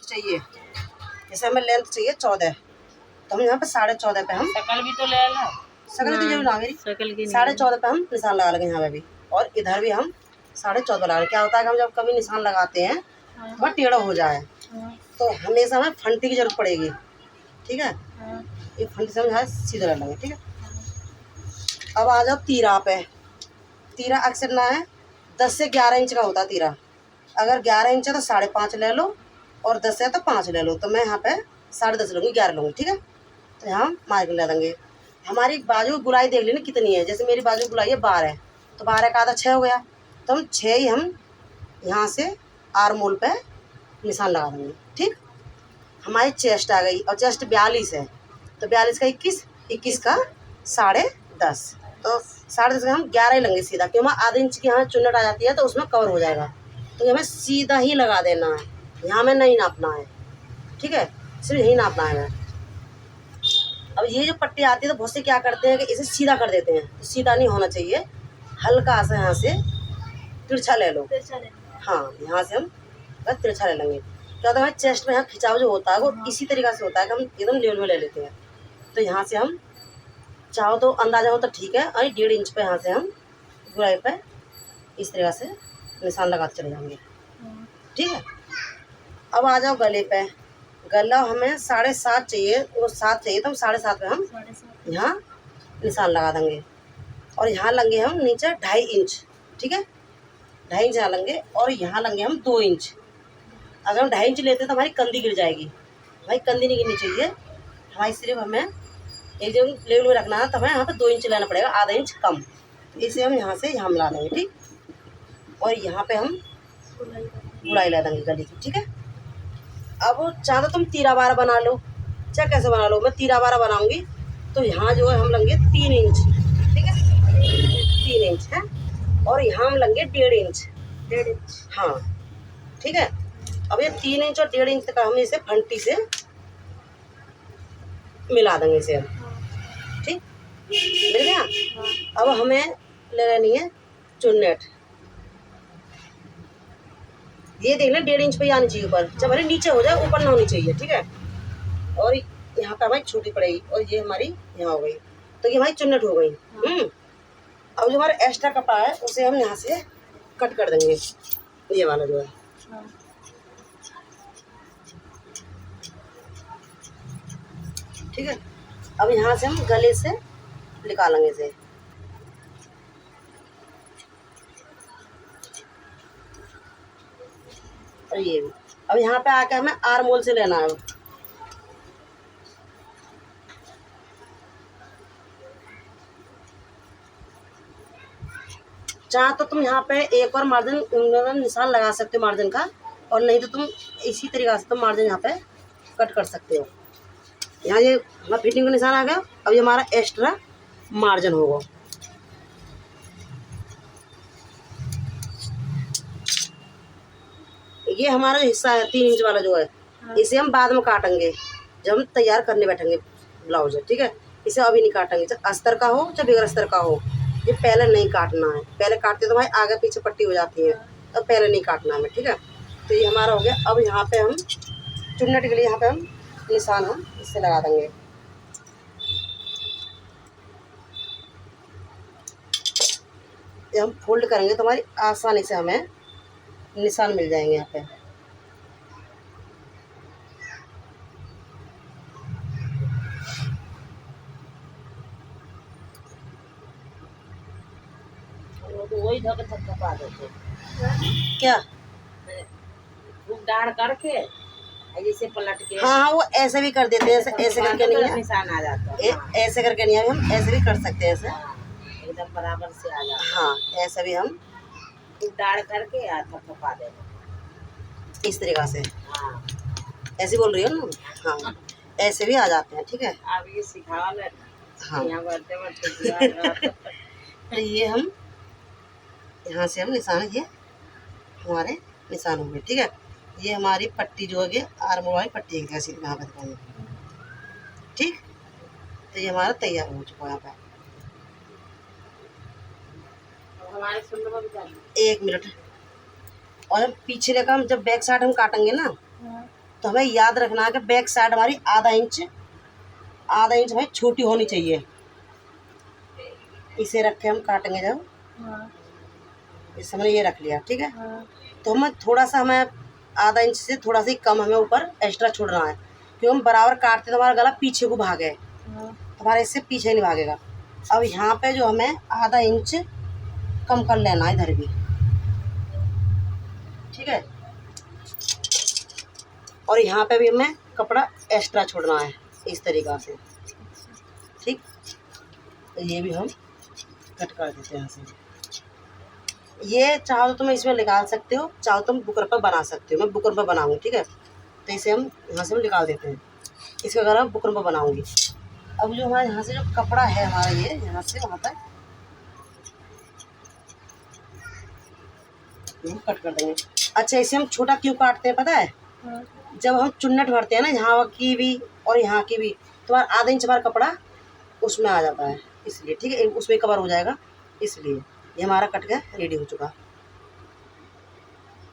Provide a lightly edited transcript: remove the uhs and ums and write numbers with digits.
चाहिए, जैसे हमें लेंथ चाहिए 14, तो हम यहाँ पे 14.5 पे हम शकल भी तो ले ला, शकल तो जरूर ना मेरी शकल की 14.5 पे हम निशान लगा लेंगे यहाँ पे भी, और इधर भी हम 14.5 लगा लेंगे। क्या होता है कि हम जब कभी निशान लगाते हैं वह टेढ़ा हो जाए तो हमेशा हमें फंटी की जरूरत पड़ेगी। ठीक है, ये फंटी से हम यहाँ सीधा रख लेंगे। ठीक है, अब आ जाओ तीरा पे। तीरा अक्सर ना है 10 से 11 इंच का होता है तीरा। अगर 11 इंच है तो 5.5 ले लो, और 10 है तो 5 ले लो। तो मैं यहाँ पे 10.5 लूँगी, 11 लूँगी। ठीक है, तो यहाँ मार्जिन ले देंगे। हमारी बाजू की गुलाई देख लेना कितनी है। जैसे मेरी बाजू की गुलाई है 12 है, तो 12 का आधा 6 हो गया, तो हम 6 ही हम यहाँ से आर मोल पे निशान लगा देंगे। ठीक, हमारी चेस्ट आ गई, और चेस्ट 42 है, तो 42 का 21 का 10.5, तो 10.5 का हम 11 ही लेंगे सीधा, क्योंकि हमारा आधे इंच की यहाँ चुन्नट आ जाती है तो उसमें कवर हो जाएगा। तो हमें सीधा ही लगा देना है, यहाँ में नहीं नापना है। ठीक है, सिर्फ यही नापना है हमें। अब ये जो पट्टी आती है तो बहुत से क्या करते हैं कि इसे सीधा कर देते हैं, तो सीधा नहीं होना चाहिए। हल्का सा यहाँ से तिरछा ले लो। हाँ, यहाँ से हम बस तिरछा ले लेंगे। क्या होता है, चेस्ट में यहाँ खिंचाव जो होता है वो इसी तरीक़ा से होता है कि हम एकदम लेवल में ले लेते हैं। तो यहाँ से हम चाहो तो अंदाज़ा हो तो ठीक है, और 1.5 इंच पे यहाँ से हम गुलाई पे इस तरह से निशान लगाते चले जाएंगे। ठीक है, अब आ जाओ गले पे। गला हमें 7.5 चाहिए, वो 7 चाहिए, तो हम 7.5 पे हम यहाँ निशान लगा देंगे, और यहाँ लेंगे हम नीचे 2.5 इंच। ठीक है, 2.5 इंच यहाँ लेंगे, और यहाँ लेंगे हम 2 इंच। अगर हम 2.5 इंच लेते तो हमारी कंधी गिर जाएगी। भाई कंधी नहीं गिरनी चाहिए हमारी, सिर्फ हमें एक जो लेवल में रखना है, तो हमें यहाँ पे 2 इंच लेना पड़ेगा, आधा इंच कम। तो इसे हम यहाँ से यहाँ मिला देंगे। ठीक, और यहाँ पे हम गुड़ाई ला देंगे गले की। ठीक है, अब चाहे तो तुम 13-12 बना लो, चाहे कैसे बना लो। मैं 13-12 बनाऊंगी, तो यहाँ जो है हम लेंगे 3 इंच। ठीक है, 3 इंच है, और यहाँ हम लेंगे 1.5 इंच। 1.5 इंच, हाँ। ठीक है, अब ये 3 इंच और 1.5 इंच तक हम इसे फंटी से मिला देंगे इसे हम। ठीक, मिल गया। अब हमें ले लेनी है चुन्नट। ये देखना 1.5 इंच पे ही आनी चाहिए ऊपर, जब हमारे नीचे हो जाए, ऊपर ना होनी चाहिए। ठीक है, और यहाँ पे हमारी छोटी पड़ेगी, और ये हमारी यहाँ हो गई, तो ये हमारी चुन्नट हो गई। अब जो हमारा एक्स्ट्रा कपड़ा है उसे हम यहाँ से कट कर देंगे, ये वाला जो है। ठीक है, अब यहाँ से हम गले से निकालेंगे इसे। और ये भी अब यहाँ पे आके हमें आर मोल से लेना है। चाहे तो तुम यहाँ पे एक और मार्जिन निशान लगा सकते हो मार्जिन का, और नहीं तो तुम इसी तरीके से तुम मार्जिन यहाँ पे कट कर सकते हो। यहाँ ये हमारा फिटिंग का निशान आ गया। अब ये हमारा एक्स्ट्रा मार्जिन होगा। ये हमारा हिस्सा है 3 इंच वाला जो है, इसे हम बाद में काटेंगे जब हम तैयार करने बैठेंगे ब्लाउज। ठीक है, इसे अभी नहीं काटेंगे, चाहे अस्तर का हो चाहे बगैर अस्तर का हो, ये पहले नहीं काटना है। पहले काटते तो भाई आगे पीछे पट्टी हो जाती है, तो पहले नहीं काटना हमें। ठीक है, तो ये हमारा हो गया। अब यहाँ पे हम चुन्नट के लिए यहाँ पे हम निशान हम इससे लगा देंगे। जब हम फोल्ड करेंगे तो हमारी आसानी से हमें निशान मिल जाएंगे यहाँ पे। तो वही धोके थपथपा देते क्या डाढ़ करके जैसे पलट के। हाँ हाँ, वो ऐसे भी कर देते हैं, ऐसे करके नहीं है, निशान आ जाता है। ऐसे करके नहीं है, हम ऐसे भी कर सकते हैं ऐसे। एकदम बराबर से आ जाता है। हाँ, ऐसे भी हम डाढ़ करके थपथपा देते इस तरीक़ा से। हाँ, ऐसे बोल रही हो ना। हाँ, ऐसे भी आ जाते हैं। ठीक है, आप ये सिखा ले। हाँ, यहाँ बढ़ते तो ये हम यहाँ से हम निशान, ये हमारे निशान हो गए। ठीक है, ये हमारी पट्टी जो है आर्म वाली पट्टी एक जैसी यहाँ पर दिखाई। ठीक, तो ये हमारा तैयार हो चुका है यहाँ पे। हमारे सुंदर 1 मिनट। और हम पीछे लेकर हम जब बैक साइड हम काटेंगे ना, तो हमें याद रखना है कि बैक साइड हमारी आधा इंच हमें छोटी होनी चाहिए। इसे रख के हम काटेंगे जब, इस हमने ये रख लिया, ठीक है। तो हमें थोड़ा सा, हमें आधा इंच से थोड़ा सा ही कम हमें ऊपर एक्स्ट्रा छोड़ना है, क्योंकि हम बराबर काटते तो हमारा गला पीछे को भागे, हमारे इससे पीछे नहीं भागेगा। अब यहाँ पे जो हमें आधा इंच कम कर लेना है इधर भी, ठीक है। और यहाँ पे भी हमें कपड़ा एक्स्ट्रा छोड़ना है इस तरीक़ा से, ठीक। तो ये भी हम कट कर देते हैं यहाँ से। ये चाहो तो तुम इसमें निकाल सकते हो, चाहो तुम बुकर पर बना सकते हो। मैं बुकर पर बनाऊँगी, ठीक है। तो इसे हम यहाँ से निकाल देते हैं, इसके अगर मैं बुकर पर बनाऊँगी। अब जो हमारे यहाँ से जो कपड़ा है हमारा, ये यहाँ से वहाँ तक कट कर देंगे। अच्छा, इसे हम छोटा क्यों काटते हैं पता है? जब हम चुन्नट भरते हैं ना, यहाँ की भी और यहाँ की भी, तो आधा इंच हमारा कपड़ा उसमें आ जाता है, इसलिए, ठीक है। उसमें कवर हो जाएगा, इसलिए ये हमारा कट के रेडी हो चुका।